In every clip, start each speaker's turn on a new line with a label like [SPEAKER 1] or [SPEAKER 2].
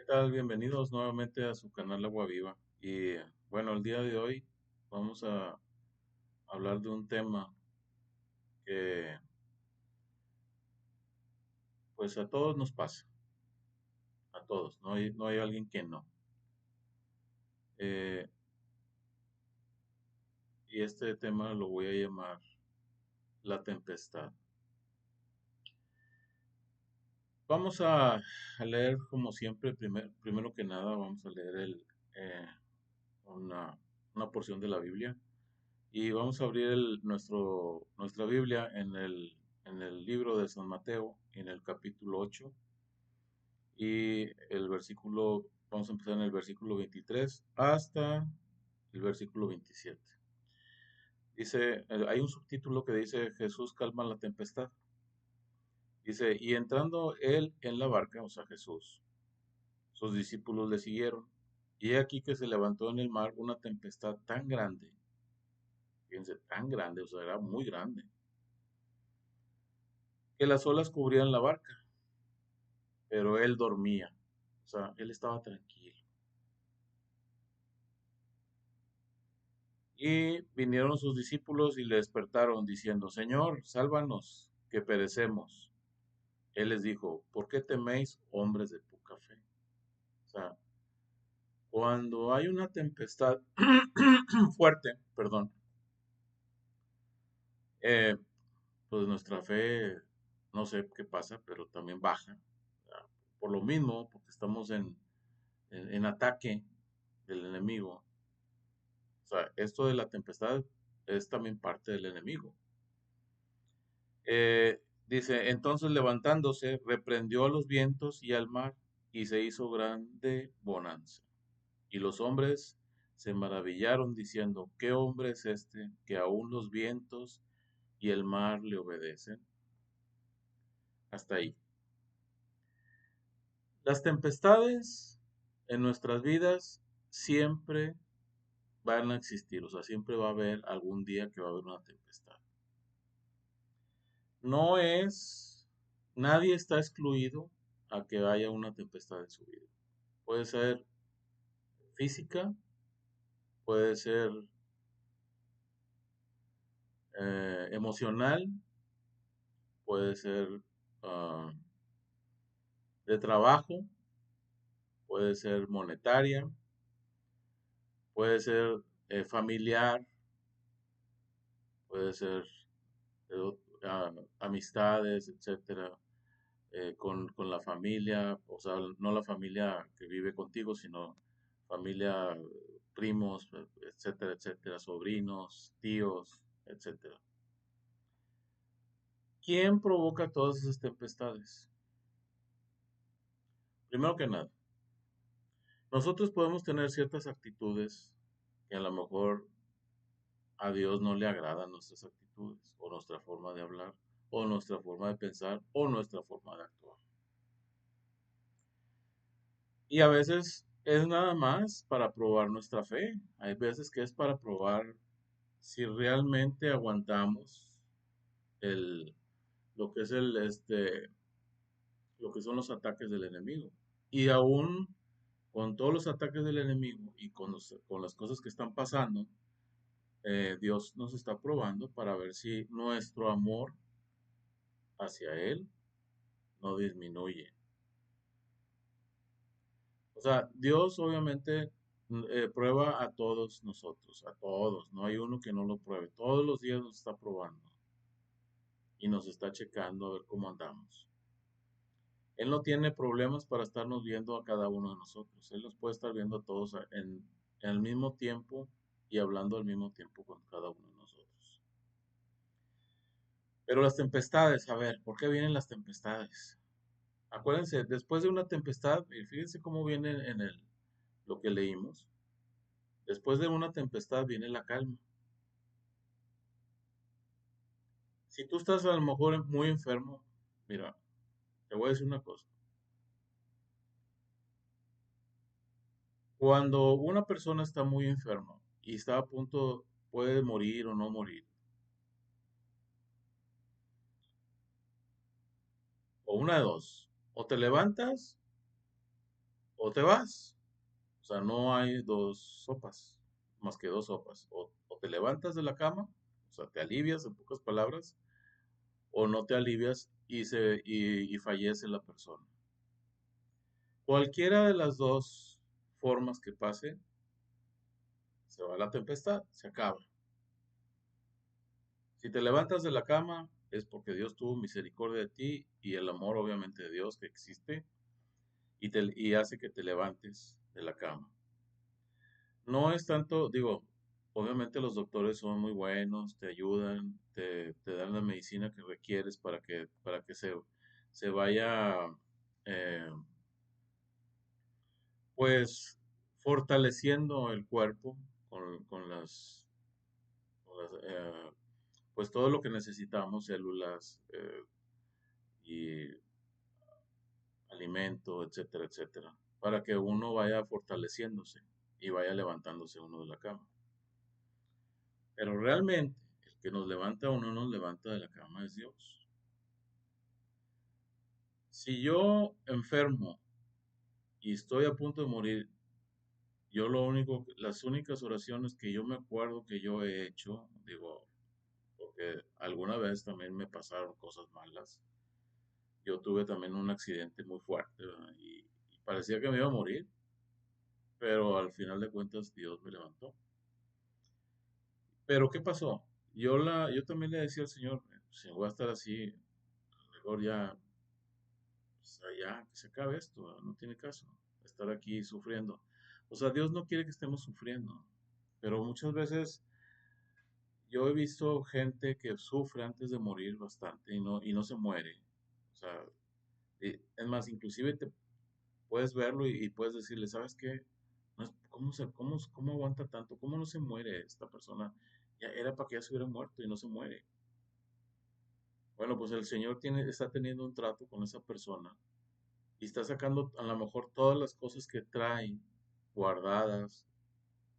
[SPEAKER 1] Tal? Bienvenidos nuevamente a su canal Agua Viva. Y bueno, el día de hoy vamos a hablar de un tema que pues a todos nos pasa, a todos, no hay alguien que no. Eh, y este tema lo voy a llamar la tempestad. Vamos a leer como siempre, primero que nada vamos a leer eh, una, una porción de la Biblia. Y vamos a abrir nuestra Biblia en el libro de San Mateo, en el capítulo 8 y vamos a empezar en el versículo 23 hasta el versículo 27. Dice, hay un subtítulo que dice, Jesús calma la tempestad. Dice, y entrando él en la barca, o sea, Jesús, sus discípulos le siguieron. Y he aquí que se levantó en el mar una tempestad tan grande, fíjense, tan grande, o sea, era muy grande, que las olas cubrían la barca, pero él dormía. O sea, él estaba tranquilo. Y vinieron sus discípulos y le despertaron diciendo, Señor, sálvanos, que perecemos. Él les dijo, ¿por qué teméis, hombres de poca fe? O sea, cuando hay una tempestad fuerte, perdón, eh, pues nuestra fe, no sé qué pasa, pero también baja. Por lo mismo, porque estamos en ataque del enemigo. O sea, esto de la tempestad es también parte del enemigo. Dice, entonces levantándose, reprendió a los vientos y al mar, y se hizo grande bonanza. Y los hombres se maravillaron diciendo, ¿qué hombre es este que aún los vientos y el mar le obedecen? Hasta ahí. Las tempestades en nuestras vidas siempre van a existir, o sea, siempre va a haber algún día que va a haber una tempestad. No es, nadie está excluido a que haya una tempestad en su vida. Puede ser física, puede ser emocional, puede ser ah, de trabajo, puede ser monetaria, puede ser familiar, puede ser amistades, etcétera, con la familia, o sea, no la familia que vive contigo, sino familia, primos, etcétera, etcétera, sobrinos, tíos, etcétera. ¿Quién provoca todas esas tempestades? Primero que nada, nosotros podemos tener ciertas actitudes que a lo mejor a Dios no le agradan nuestras actitudes, o nuestra forma de hablar, o nuestra forma de pensar, o nuestra forma de actuar. Y a veces es nada más para probar nuestra fe. Hay veces que es para probar si realmente aguantamos el, lo que es lo que son los ataques del enemigo. Y aún con todos los ataques del enemigo y con las cosas que están pasando, Dios nos está probando para ver si nuestro amor hacia Él no disminuye. O sea, Dios obviamente prueba a todos nosotros, a todos. No hay uno que no lo pruebe. Todos los días nos está probando y nos está checando a ver cómo andamos. Él no tiene problemas para estarnos viendo a cada uno de nosotros. Él nos puede estar viendo a todos en el mismo tiempo y hablando al mismo tiempo con cada uno de nosotros. Pero las tempestades, a ver, ¿por qué vienen las tempestades? Acuérdense, después de una tempestad, y fíjense cómo viene lo que leímos. Después de una tempestad viene la calma. Si tú estás a lo mejor muy enfermo, mira, te voy a decir una cosa. Cuando una persona está muy enferma y está a punto, puede morir o no morir, o una de dos, o te levantas o te vas. O sea, no hay dos sopas, más que dos sopas. O te levantas de la cama, o sea, te alivias en pocas palabras, o no te alivias y fallece la persona. Cualquiera de las dos formas que pase, se va la tempestad, se acaba. Si te levantas de la cama, es porque Dios tuvo misericordia de ti y el amor obviamente de Dios que existe y hace que te levantes de la cama. No es tanto, digo, obviamente los doctores son muy buenos, te ayudan, te dan la medicina que requieres para que se vaya, eh, pues, fortaleciendo el cuerpo con pues todo lo que necesitamos, células y alimento, etcétera, etcétera, para que uno vaya fortaleciéndose y vaya levantándose uno de la cama. Pero realmente, el que nos levanta o no nos levanta de la cama es Dios. Si yo enfermo y estoy a punto de morir, las únicas oraciones que yo me acuerdo que yo he hecho, digo, porque alguna vez también me pasaron cosas malas. Yo tuve también un accidente muy fuerte, ¿verdad? Y parecía que me iba a morir, pero al final de cuentas Dios me levantó. Pero ¿qué pasó? Yo también le decía al Señor, si voy a estar así, mejor ya, pues, ya, que se acabe esto, ¿verdad? No tiene caso estar aquí sufriendo. O sea, Dios no quiere que estemos sufriendo, pero muchas veces yo he visto gente que sufre antes de morir bastante y no se muere. O sea, es más, inclusive te puedes verlo y puedes decirle, ¿sabes qué? ¿Cómo aguanta tanto? ¿Cómo no se muere esta persona? Ya era para que ya se hubiera muerto y no se muere. Bueno, pues el Señor está teniendo un trato con esa persona y está sacando a lo mejor todas las cosas que trae guardadas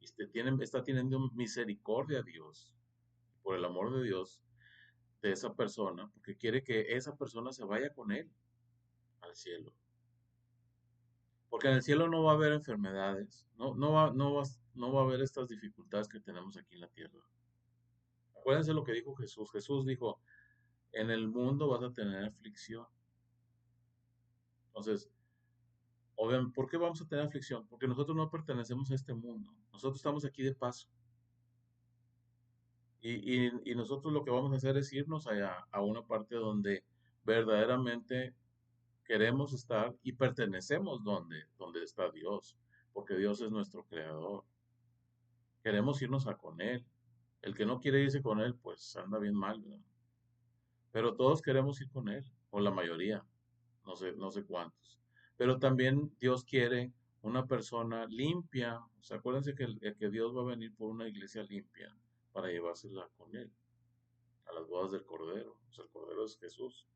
[SPEAKER 1] y está teniendo misericordia a Dios, por el amor de Dios, de esa persona, porque quiere que esa persona se vaya con él al cielo. Porque en el cielo no va a haber enfermedades, no va a haber estas dificultades que tenemos aquí en la tierra. Acuérdense lo que dijo Jesús. Jesús dijo, en el mundo vas a tener aflicción. Entonces, obviamente, ¿por qué vamos a tener aflicción? Porque nosotros no pertenecemos a este mundo. Nosotros estamos aquí de paso. Y nosotros lo que vamos a hacer es irnos allá a una parte donde verdaderamente queremos estar y pertenecemos donde está Dios, porque Dios es nuestro creador. Queremos irnos a con Él. El que no quiere irse con Él, pues anda bien mal, ¿verdad? Pero todos queremos ir con Él, o la mayoría, no sé cuántos. Pero también Dios quiere una persona limpia. O sea, acuérdense que Dios va a venir por una iglesia limpia para llevársela con Él a las bodas del Cordero. O sea, el Cordero es Jesús.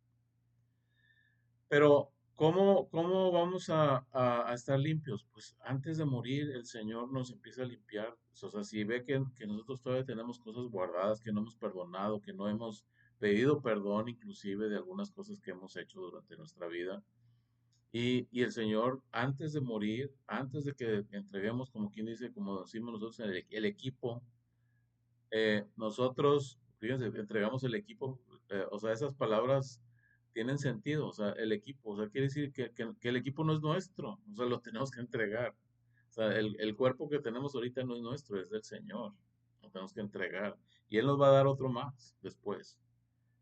[SPEAKER 1] Pero, ¿cómo vamos a estar limpios? Pues antes de morir, el Señor nos empieza a limpiar. O sea, si ve que nosotros todavía tenemos cosas guardadas, que no hemos perdonado, que no hemos pedido perdón inclusive de algunas cosas que hemos hecho durante nuestra vida. Y el Señor, antes de morir, antes de que entreguemos, como quien dice, como decimos nosotros, el equipo, nosotros, fíjense, entregamos el equipo, o sea, esas palabras tienen sentido, o sea, el equipo, o sea, quiere decir que el equipo no es nuestro, o sea, lo tenemos que entregar. O sea, el cuerpo que tenemos ahorita no es nuestro, es del Señor, lo tenemos que entregar. Y Él nos va a dar otro más después,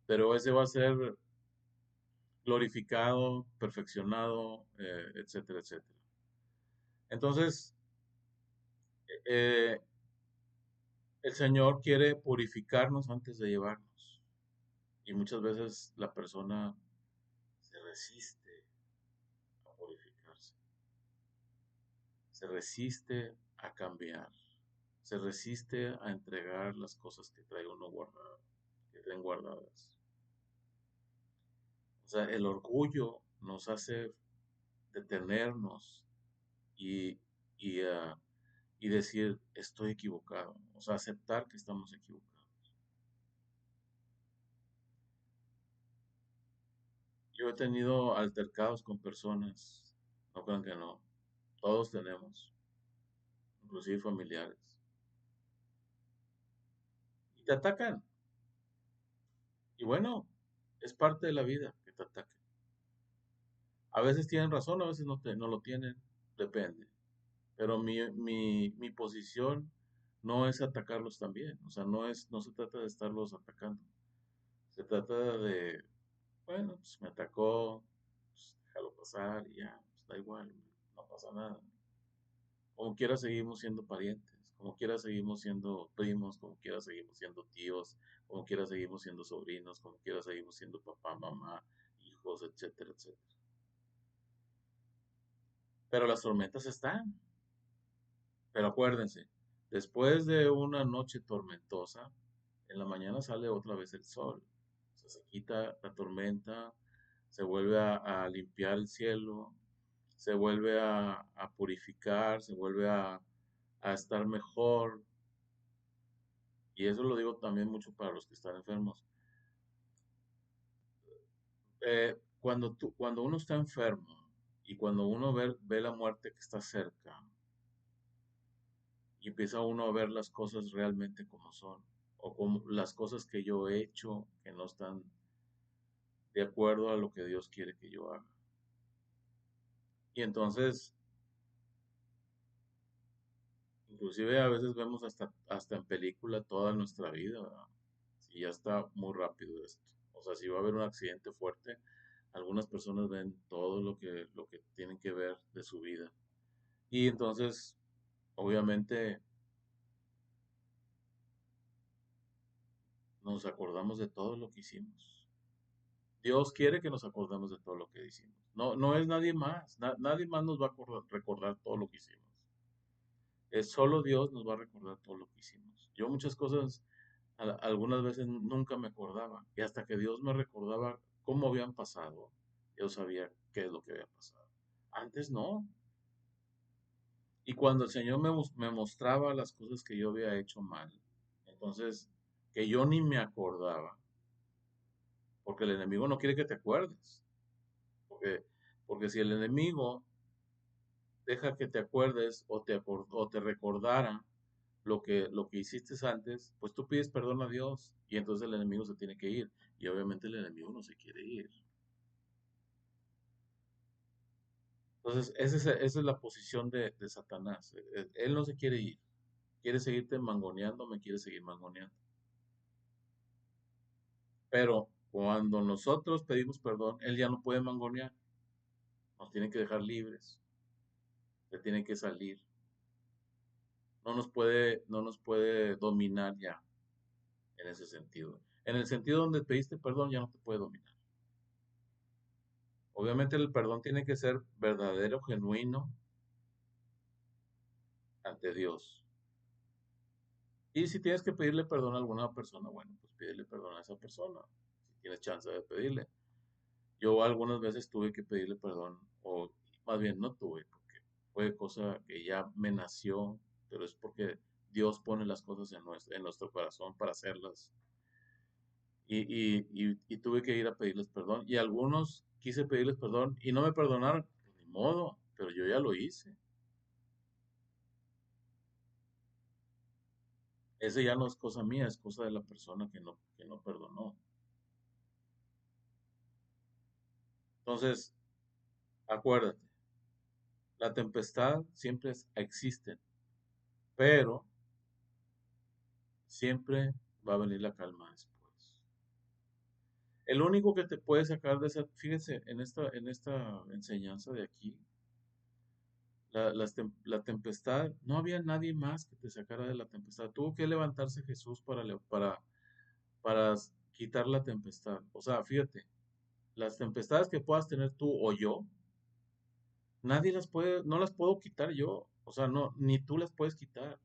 [SPEAKER 1] pero ese va a ser glorificado, perfeccionado, etcétera, etcétera. Entonces, eh, el Señor quiere purificarnos antes de llevarnos. Y muchas veces la persona se resiste a purificarse, se resiste a cambiar, se resiste a entregar las cosas que trae uno guardado, que traen guardadas. O sea, el orgullo nos hace detenernos y, y, ah, y decir, estoy equivocado. O sea, aceptar que estamos equivocados. Yo he tenido altercados con personas, no crean que no, Todos tenemos, inclusive familiares. Y te atacan. Y bueno, es parte de la vida que te ataquen. A veces tienen razón, a veces no lo tienen, depende. Pero mi posición no es atacarlos también. O sea, no se trata de estarlos atacando. Se trata de, bueno, pues me atacó, pues déjalo pasar y ya, pues da igual, no pasa nada. Como quiera seguimos siendo parientes, como quiera seguimos siendo primos, como quiera seguimos siendo tíos, como quiera seguimos siendo sobrinos, como quiera seguimos siendo papá, mamá, hijos, etcétera, etcétera. Pero las tormentas están. Pero acuérdense, después de una noche tormentosa, en la mañana sale otra vez el sol. O sea, se quita la tormenta, se vuelve a limpiar el cielo, se vuelve a purificar, se vuelve a estar mejor. Y eso lo digo también mucho para los que están enfermos. Cuando uno está enfermo y cuando uno ve la muerte que está cerca y empieza uno a ver las cosas realmente como son, o como las cosas que yo he hecho que no están de acuerdo a lo que Dios quiere que yo haga. Y entonces, inclusive a veces vemos hasta en película toda nuestra vida, ¿verdad? Si ya está muy rápido esto. O sea, si va a haber un accidente fuerte, algunas personas ven todo lo que tienen que ver de su vida. Y entonces, obviamente, nos acordamos de todo lo que hicimos. Dios quiere que nos acordemos de todo lo que hicimos. No, no es nadie más. Nadie más nos va a recordar todo lo que hicimos. Es solo Dios nos va a recordar todo lo que hicimos. Yo muchas cosas, algunas veces nunca me acordaba. Y hasta que Dios me recordaba cómo habían pasado, yo sabía qué es lo que había pasado. Antes no. Y cuando el Señor me mostraba las cosas que yo había hecho mal, entonces, que yo ni me acordaba, porque el enemigo no quiere que te acuerdes. Porque, porque si el enemigo deja que te acuerdes o te recordara lo que hiciste antes, pues tú pides perdón a Dios y entonces el enemigo se tiene que ir. Y obviamente el enemigo no se quiere ir. Entonces, esa es la posición de Satanás. Él no se quiere ir. Quiere seguirte mangoneando, me quiere seguir mangoneando. Pero cuando nosotros pedimos perdón, él ya no puede mangonear. Nos tiene que dejar libres. Le tiene que salir. No nos puede dominar ya en ese sentido. En el sentido donde pediste perdón, ya no te puede dominar. Obviamente el perdón tiene que ser verdadero, genuino ante Dios. Y si tienes que pedirle perdón a alguna persona, bueno, pues pídele perdón a esa persona, si tienes chance de pedirle. Yo algunas veces tuve que pedirle perdón, o más bien no tuve, porque fue cosa que ya me nació, pero es porque Dios pone las cosas en nuestro corazón para hacerlas. Y tuve que ir a pedirles perdón. Y algunos quise pedirles perdón y no me perdonaron. Pues ni modo, pero yo ya lo hice. Ese ya no es cosa mía, es cosa de la persona que no perdonó. Entonces, acuérdate, la tempestad siempre existe, pero siempre va a venir la calma después. El único que te puede sacar de esa, fíjense, en esta enseñanza de aquí, la tempestad, no había nadie más que te sacara de la tempestad. Tuvo que levantarse Jesús para quitar la tempestad. O sea, fíjate, las tempestades que puedas tener tú o yo, nadie las puede, no las puedo quitar yo. O sea, no, ni tú las puedes quitar.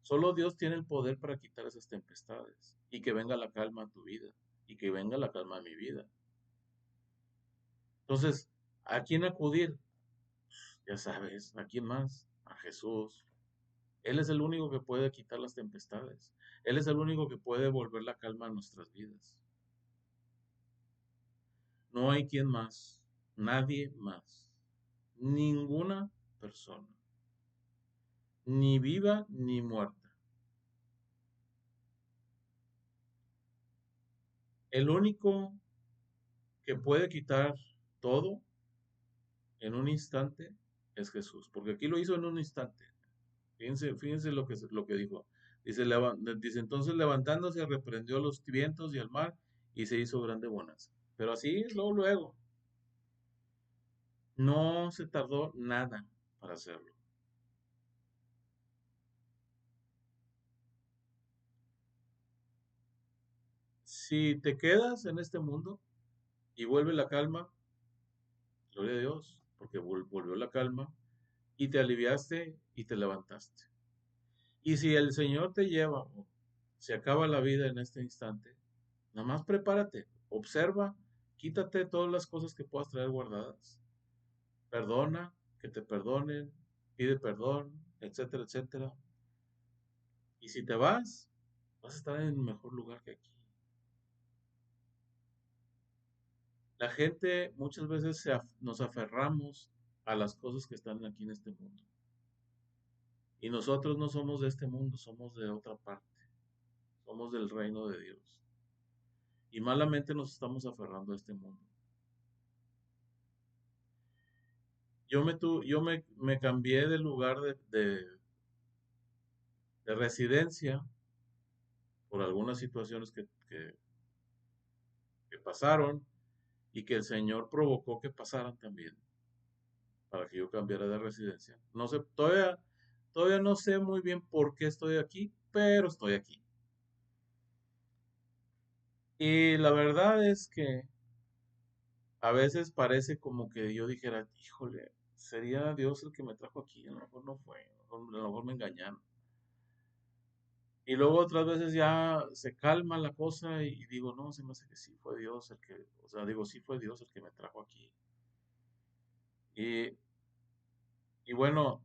[SPEAKER 1] Solo Dios tiene el poder para quitar esas tempestades y que venga la calma a tu vida y que venga la calma a mi vida. Entonces, ¿a quién acudir? Ya sabes, ¿a quién más? A Jesús. Él es el único que puede quitar las tempestades. Él es el único que puede volver la calma a nuestras vidas. No hay quien más, nadie más, ninguna persona, ni viva ni muerta. El único que puede quitar todo en un instante es Jesús, porque aquí lo hizo en un instante. Fíjense lo que dijo. Dice, entonces levantándose reprendió los vientos y al mar y se hizo grande bonanza. Pero así, luego, no se tardó nada para hacerlo. Si te quedas en este mundo y vuelve la calma, gloria a Dios, porque volvió la calma y te aliviaste y te levantaste. Y si el Señor te lleva, o se acaba la vida en este instante, nada más prepárate, observa, quítate todas las cosas que puedas traer guardadas, perdona, que te perdonen, pide perdón, etcétera, etcétera. Y si te vas a estar en un mejor lugar que aquí. La gente muchas veces nos aferramos a las cosas que están aquí en este mundo. Y nosotros no somos de este mundo, somos de otra parte. Somos del reino de Dios. Y malamente nos estamos aferrando a este mundo. Yo me cambié de lugar de residencia por algunas situaciones que pasaron y que el Señor provocó que pasaran también para que yo cambiara de residencia. No sé, todavía no sé muy bien por qué estoy aquí, pero estoy aquí. Y la verdad es que a veces parece como que yo dijera, híjole, sería Dios el que me trajo aquí, a lo mejor no fue, a lo mejor me engañaron. Y luego otras veces ya se calma la cosa y digo, no, se me hace que sí fue Dios el que, o sea, digo, sí fue Dios el que me trajo aquí. Y, y bueno,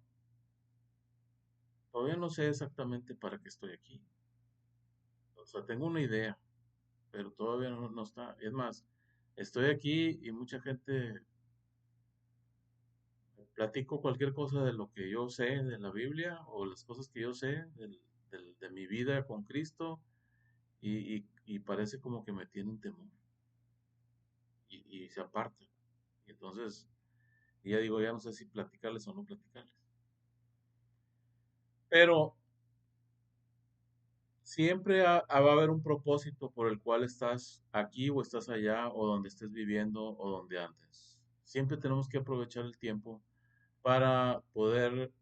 [SPEAKER 1] todavía no sé exactamente para qué estoy aquí. O sea, tengo una idea, pero todavía no está. Es más, estoy aquí y mucha gente platico cualquier cosa de lo que yo sé de la Biblia o las cosas que yo sé de mi vida con Cristo y parece como que me tienen temor y se apartan. Y entonces, y ya digo, ya no sé si platicarles o no platicarles. Pero siempre va a haber un propósito por el cual estás aquí o estás allá o donde estés viviendo o donde andes. Siempre tenemos que aprovechar el tiempo para poder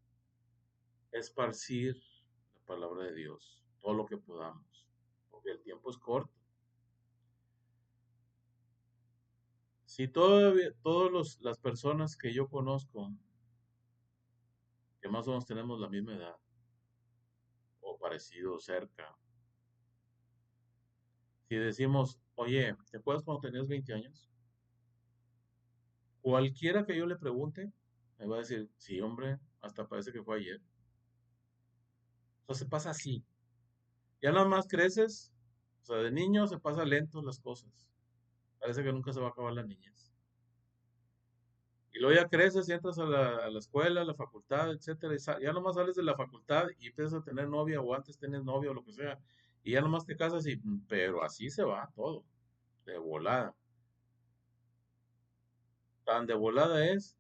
[SPEAKER 1] esparcir la palabra de Dios, todo lo que podamos, porque el tiempo es corto. Si todavía, todas las personas que yo conozco, que más o menos tenemos la misma edad, o parecido, cerca, si decimos, oye, ¿te acuerdas cuando tenías 20 años? Cualquiera que yo le pregunte, me va a decir, sí, hombre, hasta parece que fue ayer. O sea, se pasa así. Ya nada más creces, o sea, de niño se pasa lento las cosas. Parece que nunca se va a acabar la niñez. Y luego ya creces y entras a la escuela, a la facultad, etcétera, y ya nomás sales de la facultad y empiezas a tener novia o antes tienes novia o lo que sea, y ya nomás te casas pero así se va todo, de volada. Tan de volada es,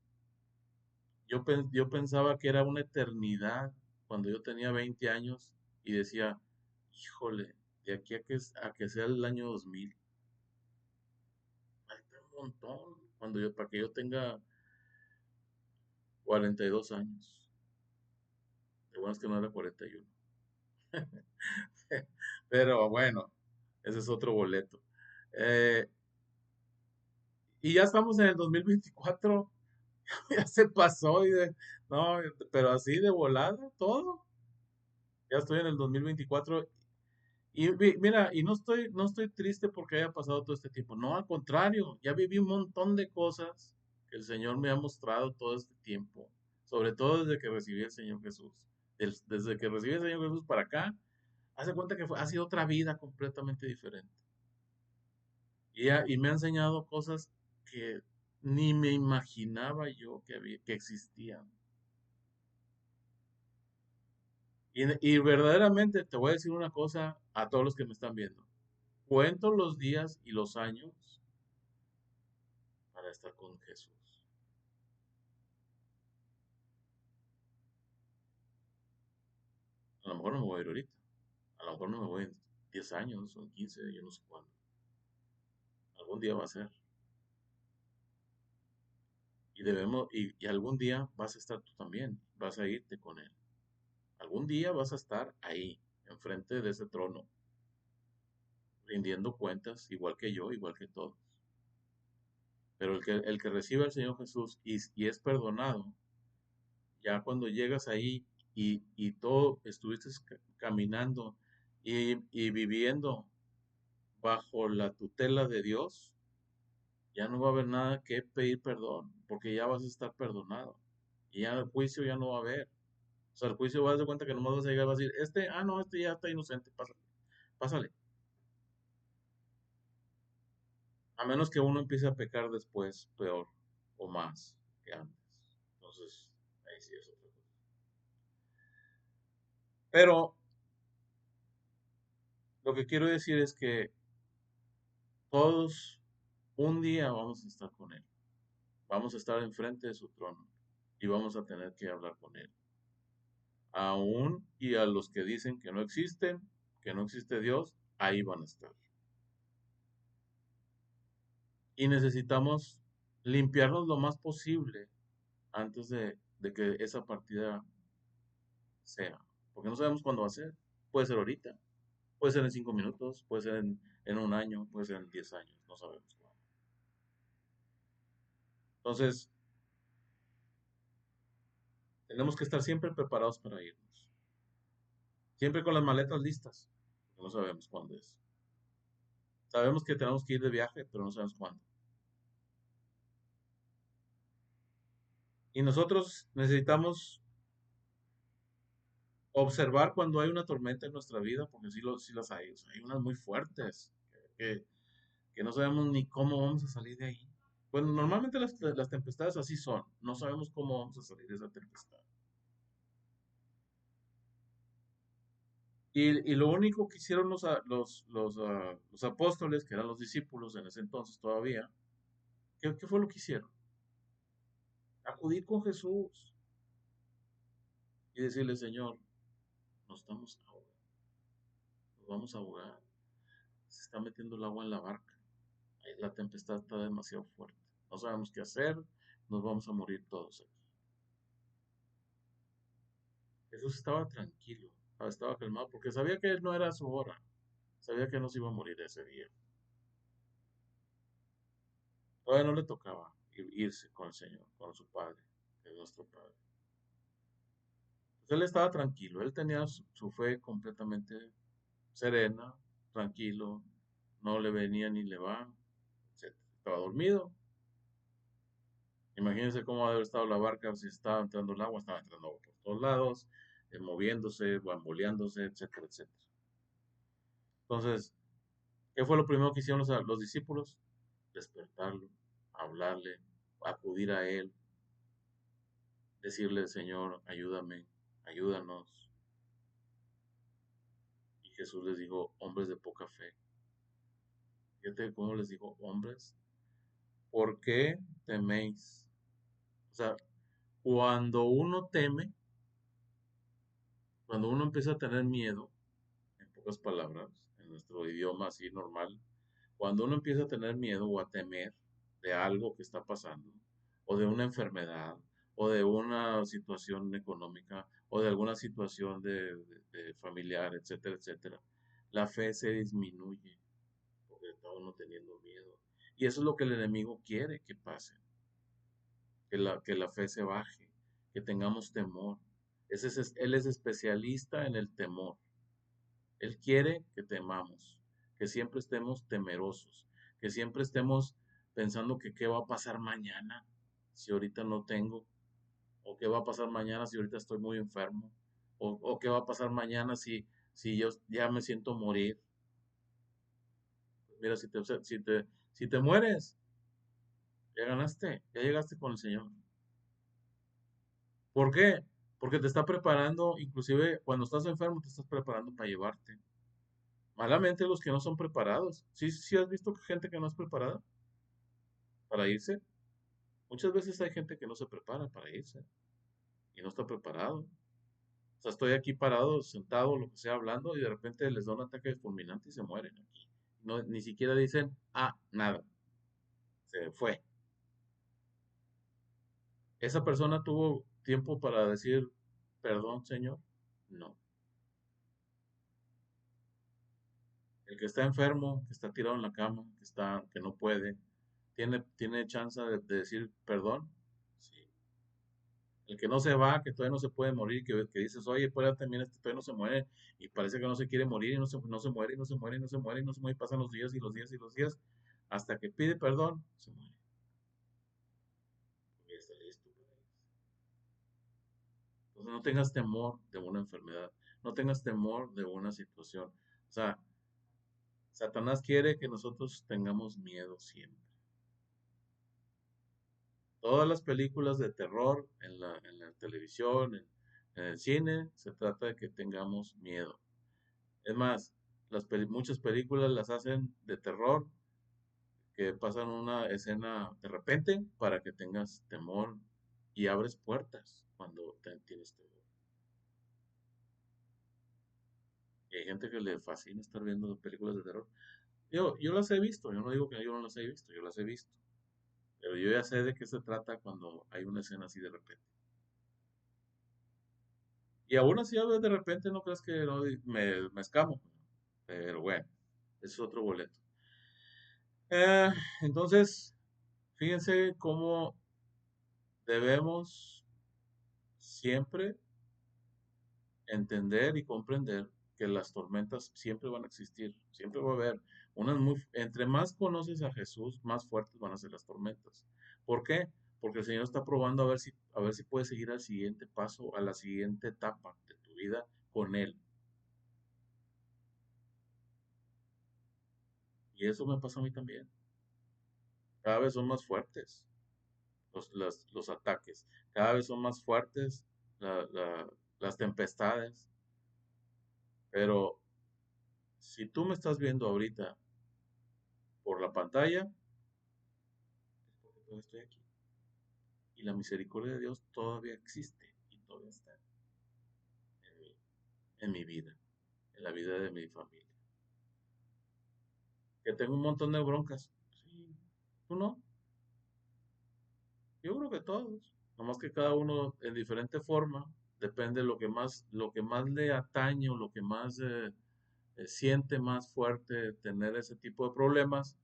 [SPEAKER 1] yo pensaba que era una eternidad cuando yo tenía 20 años y decía, híjole, de aquí a que sea el año 2000, falta un montón, para que yo tenga 42 años. Lo bueno es que no era 41. Pero bueno, ese es otro boleto. Eh, y ya estamos en el 2024, ya se pasó, no, pero así de volada todo. Ya estoy en el 2024 y mira, y no estoy triste porque haya pasado todo este tiempo. No, al contrario, ya viví un montón de cosas que el Señor me ha mostrado todo este tiempo, sobre todo desde que recibí al Señor Jesús. Desde que recibí al Señor Jesús para acá, hace cuenta que ha sido otra vida completamente diferente. Y me ha enseñado cosas que ni me imaginaba yo que existían. Y verdaderamente te voy a decir una cosa a todos los que me están viendo. Cuento los días y los años para estar con Jesús. A lo mejor no me voy a ir ahorita. A lo mejor no me voy en 10 años o en 15, yo no sé cuándo. Algún día va a ser. Y algún día vas a estar tú también. Vas a irte con Él. Algún día vas a estar ahí, enfrente de ese trono, rindiendo cuentas, igual que yo, igual que todos. Pero el que recibe al Señor Jesús y es perdonado, ya cuando llegas ahí y todo estuviste caminando y viviendo bajo la tutela de Dios, ya no va a haber nada que pedir perdón, porque ya vas a estar perdonado. Y ya el juicio ya no va a haber. O sea, el juicio vas a dar cuenta que nomás vas a llegar y vas a decir, no, este ya está inocente, pásale, pásale. A menos que uno empiece a pecar después, peor o más que antes. Entonces, ahí sí es otra cosa. Pero lo que quiero decir es que todos un día vamos a estar con Él. Vamos a estar enfrente de su trono y vamos a tener que hablar con Él. Aún y a los que dicen que no existen, que no existe Dios, ahí van a estar. Y necesitamos limpiarnos lo más posible antes de que esa partida sea. Porque no sabemos cuándo va a ser. Puede ser ahorita, puede ser en 5 minutos, puede ser en un año, puede ser en 10 años, no sabemos cuándo. Entonces, tenemos que estar siempre preparados para irnos. Siempre con las maletas listas, porque no sabemos cuándo es. Sabemos que tenemos que ir de viaje, pero no sabemos cuándo. Y nosotros necesitamos observar cuando hay una tormenta en nuestra vida, porque sí las hay. O sea, hay unas muy fuertes que, que no sabemos ni cómo vamos a salir de ahí. Bueno, normalmente las tempestades así son. No sabemos cómo vamos a salir de esa tempestad. Y lo único que hicieron los apóstoles, que eran los discípulos en ese entonces todavía, ¿qué fue lo que hicieron? Acudir con Jesús y decirle, Señor, nos estamos ahogando, nos vamos a ahogar, se está metiendo el agua en la barca, la tempestad está demasiado fuerte, no sabemos qué hacer, nos vamos a morir todos aquí. Jesús estaba tranquilo, estaba calmado, porque sabía que no era su hora, sabía que no se iba a morir ese día. Todavía no le tocaba irse con el Señor, con su Padre, que es nuestro Padre. Pues él estaba tranquilo, él tenía su fe completamente serena, tranquilo, no le venía ni le va, etcétera. Estaba dormido. Imagínense cómo ha de haber estado la barca si estaba entrando el agua, estaba entrando agua por todos lados, moviéndose, bamboleándose, etcétera, etcétera. Entonces, ¿qué fue lo primero que hicieron los discípulos? Despertarlo, hablarle, acudir a él, decirle, Señor, ayúdame, ayúdanos. Y Jesús les dijo, hombres de poca fe. Fíjate cómo les dijo, hombres, ¿por qué teméis? O sea, cuando uno teme, cuando uno empieza a tener miedo, en pocas palabras, en nuestro idioma así normal, cuando uno empieza a tener miedo o a temer de algo que está pasando, o de una enfermedad, o de una situación económica, o de alguna situación de familiar, etcétera, etcétera, la fe se disminuye porque está uno teniendo miedo. Y eso es lo que el enemigo quiere que pase, que la fe se baje, que tengamos temor. Él es especialista en el temor. Él quiere que temamos, que siempre estemos temerosos, que siempre estemos pensando que qué va a pasar mañana si ahorita no tengo, o qué va a pasar mañana si ahorita estoy muy enfermo, o qué va a pasar mañana si yo ya me siento morir. Mira, si te mueres, ya ganaste, ya llegaste con el Señor. ¿Por qué? porque te está preparando, inclusive cuando estás enfermo, te estás preparando para llevarte. Malamente los que no son preparados. Sí, sí has visto gente que no es preparada para irse. Muchas veces hay gente que no se prepara para irse y no está preparado. O sea, estoy aquí parado, sentado, lo que sea, hablando y de repente les da un ataque fulminante y se mueren aquí. No, ni siquiera dicen, nada, se fue. ¿Esa persona tuvo tiempo para decir, perdón, señor? No. El que está enfermo, que está tirado en la cama, que no puede, tiene chance de decir perdón. Sí. El que no se va, que todavía no se puede morir, que dices, oye, pues también este todavía no se muere, y parece que no se quiere morir, y no se muere, y no se muere, y no se muere, y no se muere, y pasan los días y los días y los días, hasta que pide perdón, se muere. Porque ya está listo para irse. Entonces no tengas temor de una enfermedad, no tengas temor de una situación. O sea, Satanás quiere que nosotros tengamos miedo siempre. Todas las películas de terror en la televisión, en el cine, se trata de que tengamos miedo. Es más, muchas películas las hacen de terror, que pasan una escena de repente para que tengas temor y abres puertas cuando tienes temor. Y hay gente que le fascina estar viendo películas de terror. Yo las he visto, yo no digo que yo no las he visto, yo las he visto. Pero yo ya sé de qué se trata cuando hay una escena así de repente. Y aún así, a veces de repente no crees que no, me escamo. Pero bueno, ese es otro boleto. Eh, entonces, fíjense cómo debemos siempre entender y comprender que las tormentas siempre van a existir, siempre va a haber entre más conoces a Jesús, más fuertes van a ser las tormentas. ¿Por qué? Porque el Señor está probando a ver si puedes seguir al siguiente paso, a la siguiente etapa de tu vida con Él. Y eso me pasa a mí también. Cada vez son más fuertes los ataques, cada vez son más fuertes las tempestades, pero si tú me estás viendo ahorita por la pantalla, es porque todavía estoy aquí. Y la misericordia de Dios todavía existe y todavía está en mí, en mi vida, en la vida de mi familia. Que tengo un montón de broncas. Sí, tú no. Yo creo que todos. Nomás que cada uno en diferente forma. Depende de lo que más le atañe o lo que más siente más fuerte tener ese tipo de problemas.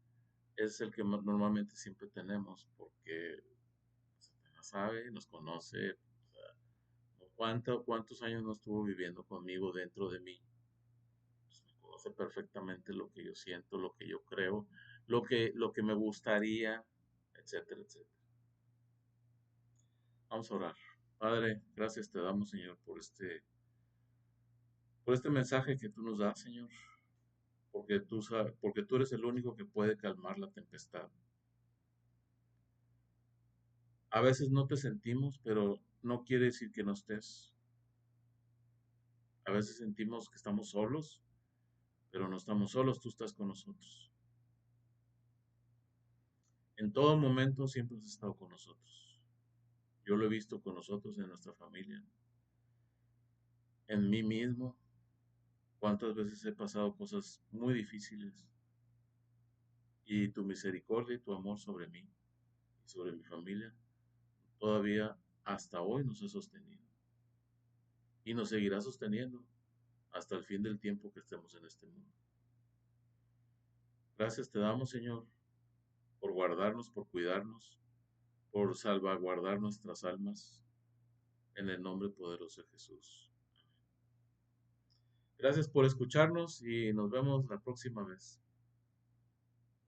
[SPEAKER 1] Es el que normalmente siempre tenemos. Porque Satanás sabe, nos conoce. O sea, ¿cuántos años no estuvo viviendo conmigo dentro de mí? Pues, me conoce perfectamente lo que yo siento, lo que yo creo, lo que me gustaría, etcétera, etcétera. Vamos a orar. Padre, gracias te damos, Señor, por este mensaje que tú nos das, Señor, porque porque tú eres el único que puede calmar la tempestad. A veces no te sentimos, pero no quiere decir que no estés. A veces sentimos que estamos solos, pero no estamos solos, tú estás con nosotros. En todo momento siempre has estado con nosotros. Yo lo he visto con nosotros en nuestra familia, en mí mismo. Cuántas veces he pasado cosas muy difíciles y tu misericordia y tu amor sobre mí y sobre mi familia todavía hasta hoy nos ha sostenido y nos seguirá sosteniendo hasta el fin del tiempo que estemos en este mundo. Gracias te damos, Señor, por guardarnos, por cuidarnos, por salvaguardar nuestras almas en el nombre poderoso de Jesús. Gracias por escucharnos y nos vemos la próxima vez.